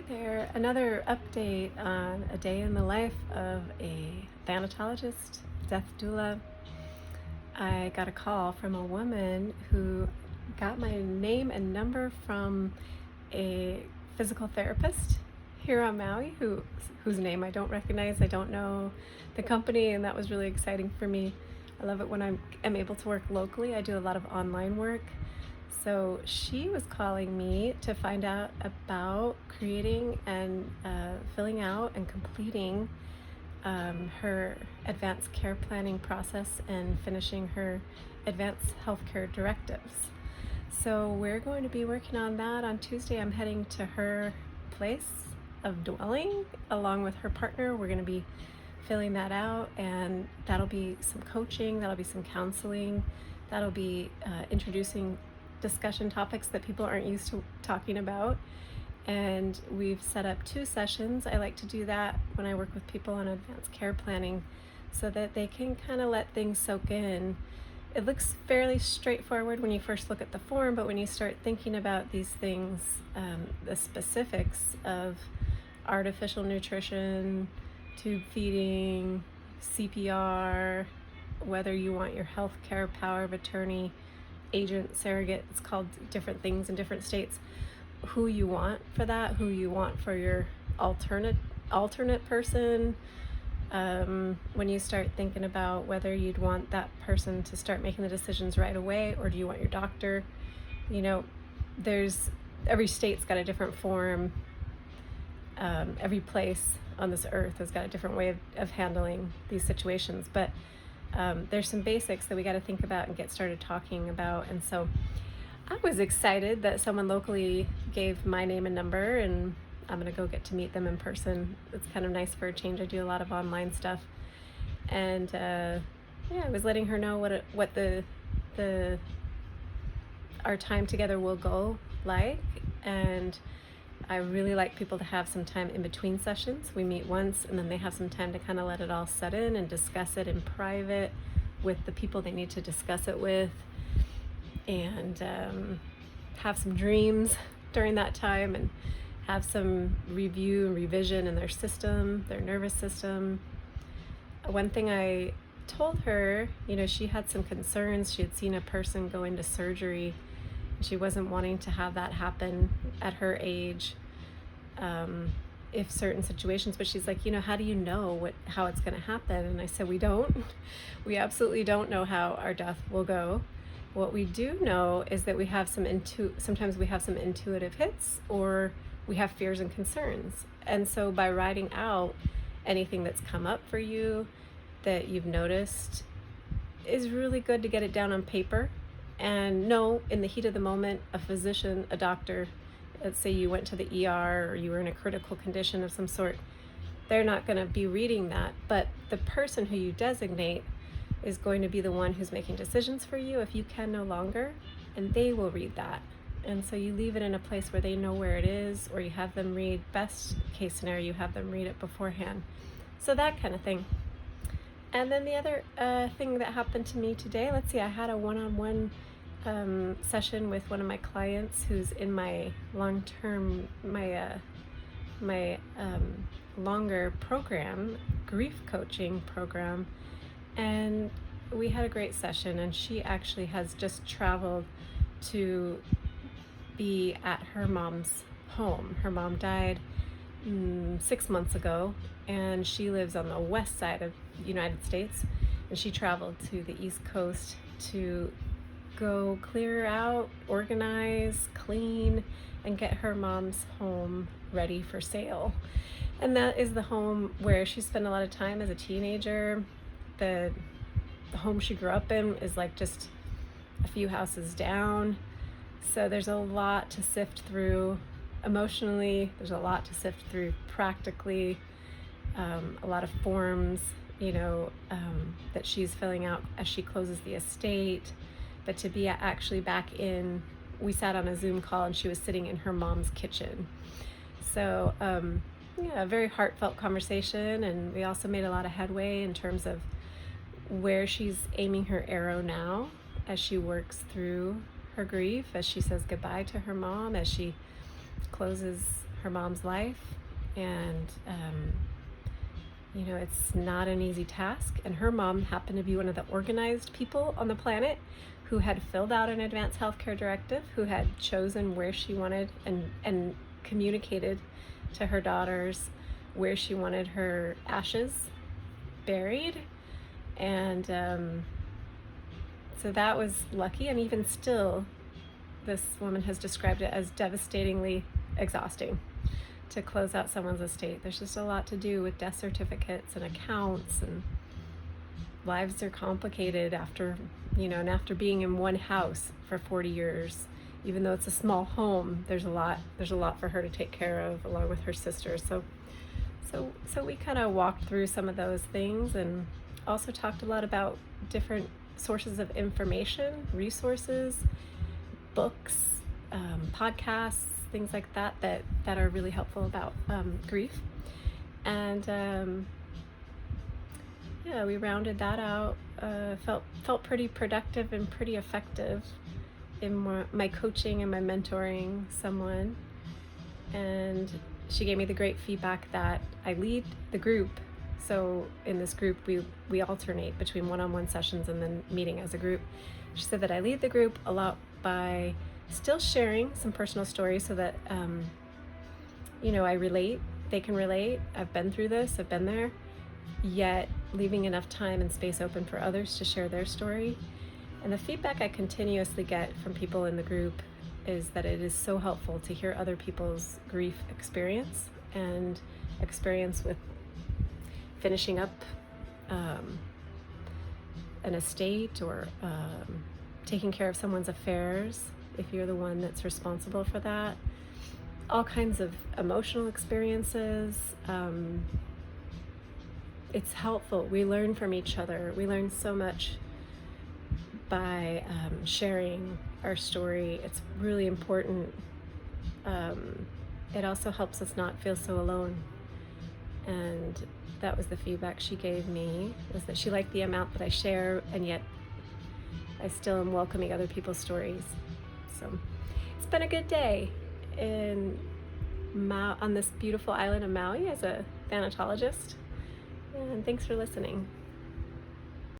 Hi there. Another update on a day in the life of a thanatologist, death doula. I got a call from a woman who got my name and number from a physical therapist here on Maui whose name I don't recognize. I don't know the company, and that was really exciting for me. I love it when I'm able to work locally. I do a lot of online work. So she was calling me to find out about creating and filling out and completing her advanced care planning process and finishing her advanced healthcare directives. So we're going to be working on that on Tuesday. I'm heading to her place of dwelling along with her partner. We're going to be filling that out, and that'll be some coaching, that'll be some counseling, that'll be introducing discussion topics that people aren't used to talking about. And we've set up 2 sessions. I like to do that when I work with people on advanced care planning so that they can kind of let things soak in. It looks fairly straightforward when you first look at the form, but when you start thinking about these things, the specifics of artificial nutrition, tube feeding, CPR, whether you want your healthcare power of attorney, agent, surrogate, it's called different things in different states, who you want for that, who you want for your alternate person. When you start thinking about whether you'd want that person to start making the decisions right away, or do you want your doctor, every state's got a different form. Every place on this earth has got a different way of handling these situations, but there's some basics that we got to think about and get started talking about. And so I was excited that someone locally gave my name and number, and I'm gonna go get to meet them in person. It's kind of nice for a change. I do a lot of online stuff, and I was letting her know what our time together will go like. And I really like people to have some time in between sessions. We meet once, and then they have some time to kind of let it all set in and discuss it in private with the people they need to discuss it with, and have some dreams during that time, and have some review and revision in their system, their nervous system. One thing I told her, she had some concerns. She had seen a person go into surgery. She wasn't wanting to have that happen at her age, if certain situations, but she's like, how do you know how it's going to happen? And I said, we absolutely don't know how our death will go. What we do know is that we have sometimes we have some intuitive hits, or we have fears and concerns. And so by writing out anything that's come up for you that you've noticed, is really good to get it down on paper. And no, in the heat of the moment, a physician, a doctor, let's say you went to the ER or you were in a critical condition of some sort, they're not going to be reading that. But the person who you designate is going to be the one who's making decisions for you if you can no longer, and they will read that. And so you leave it in a place where they know where it is, or you have them read, best case scenario, you have them read it beforehand. So that kind of thing. And then the other thing that happened to me today, let's see, I had a one-on-one session with one of my clients who's in my long-term, my longer program, grief coaching program. And we had a great session, and she actually has just traveled to be at her mom's home. Her mom died 6 months ago, and she lives on the west side of the United States, and she traveled to the East Coast to go clear out, organize, clean, and get her mom's home ready for sale. And that is the home where she spent a lot of time as a teenager. The home she grew up in is like just a few houses down. So there's a lot to sift through emotionally. There's a lot to sift through practically. A lot of forms, that she's filling out as she closes the estate. But to be actually back in, we sat on a Zoom call, and she was sitting in her mom's kitchen. So a very heartfelt conversation, and we also made a lot of headway in terms of where she's aiming her arrow now as she works through her grief, as she says goodbye to her mom, as she closes her mom's life, and it's not an easy task. And her mom happened to be one of the organized people on the planet who had filled out an advanced healthcare directive, who had chosen where she wanted and communicated to her daughters where she wanted her ashes buried. And so that was lucky. And even still, this woman has described it as devastatingly exhausting to close out someone's estate. There's just a lot to do with death certificates and accounts, and lives are complicated after being in one house for 40 years. Even though it's a small home, there's a lot for her to take care of, along with her sister. So we kind of walked through some of those things, and also talked a lot about different sources of information, resources, books, podcasts, things like that are really helpful about grief. And we rounded that out. Felt pretty productive and pretty effective in my coaching and my mentoring someone. And she gave me the great feedback that I lead the group. So in this group, we alternate between one-on-one sessions and then meeting as a group. She said that I lead the group a lot by still sharing some personal stories, so that I relate, they can relate. I've been through this, I've been there, yet leaving enough time and space open for others to share their story. And the feedback I continuously get from people in the group is that it is so helpful to hear other people's grief experience and experience with finishing up an estate, or taking care of someone's affairs, if you're the one that's responsible for that. All kinds of emotional experiences. It's helpful. We learn from each other. We learn so much by sharing our story. It's really important. It also helps us not feel so alone. And that was the feedback she gave me, was that she liked the amount that I share, and yet I still am welcoming other people's stories. So it's been a good day on this beautiful island of Maui as a thanatologist. And thanks for listening.